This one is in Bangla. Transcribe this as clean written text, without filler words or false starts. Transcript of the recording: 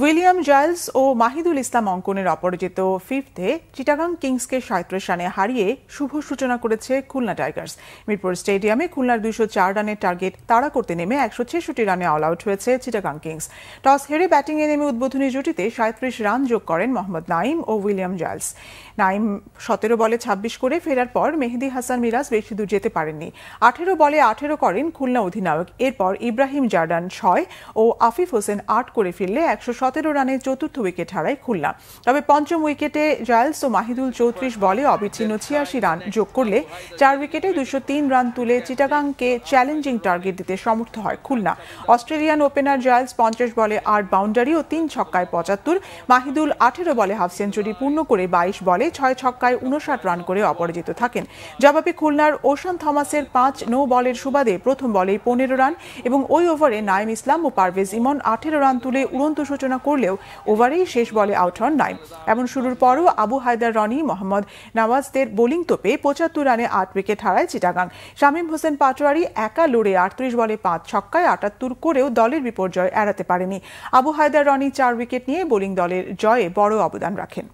উইলিয়াম জাইলস ও মাহিদুল ইসলাম অঙ্কনের অপরাজিত ফিফথে চিটাগাং কিংসকে ৩৭ রানে হারিয়ে শুভ সূচনা করেছে খুলনা টাইগার্স। মিরপুর স্টেডিয়ামে খুলনার ২০৪ রানের টার্গেট তাড়া করতে নেমে ১৬৬ রানে অল আউট হয়েছে চিটাগাং কিংস। টস হেরে ব্যাটিংয়ে নেমে উদ্বোধনী জুটিতে ৩৭ রান যোগ করেন মোহাম্মদ নাঈম ও উইলিয়াম জাইলস। নাঈম ১৭ বলে ২৬ করে ফেরার পর মেহেদী হাসান মিরাজ বেশি দূর যেতে পারেননি। ১৮ বলে ১৮ করেন খুলনা অধিনায়ক। এরপর ইব্রাহিম জার্ডান ৬ ও আফিফ হোসেন ৮ করে ফেললে ১১৭ রানে চতুর্থ উইকেট হারায় খুলনা। তবে পঞ্চম উইকেটে জাইলস ও মাহিদুল ৩৪ বলে অবিচ্ছিন্ন ৮৬ রান যোগ করলে ৪ উইকেটে ২০৩ রান তুলে চিটাগাংকে চ্যালেঞ্জিং টার্গেট দিতে সমর্থ হয় খুলনা। অস্ট্রেলিয়ান ওপেনার জাইলস ৫০ বলে ৮ বাউন্ডারি ও ৩ ছক্কায় ৭৫, মাহিদুল ১৮ বলে হাফ সেঞ্চুরি পূর্ণ করে ২২ বলে ৬ ছক্কায় ৫৯ রান করে অপরাজিত থাকেন। জবাবে খুলনার ওশান থমাসের ৫ নো বলের সুবাদে প্রথম বলেই ১৫ রান এবং ওই ওভারে নাঈম ইসলাম ও পারভেজ ইমন ১৮ রান তুলে উড়ন্ত সূচনা করলেও ওভারেই শেষ বলে আউট হন নাঈম। এমন শুরুর পরও আবু হায়দার রনি, মোহাম্মদ নওয়াজদের বোলিং তোপে ৭৫ রানে ৮ উইকেট হারায় চিটাগাং। শামীম হোসেন পাটোয়ারি একা লড়ে ৩৮ বলে ৫ ছক্কায় ৭৮ করেও দলের বিপর্যয় এড়াতে পারেনি। আবু হায়দার রনি ৪ উইকেট নিয়ে বোলিং দলের জয়ে বড় অবদান রাখেন।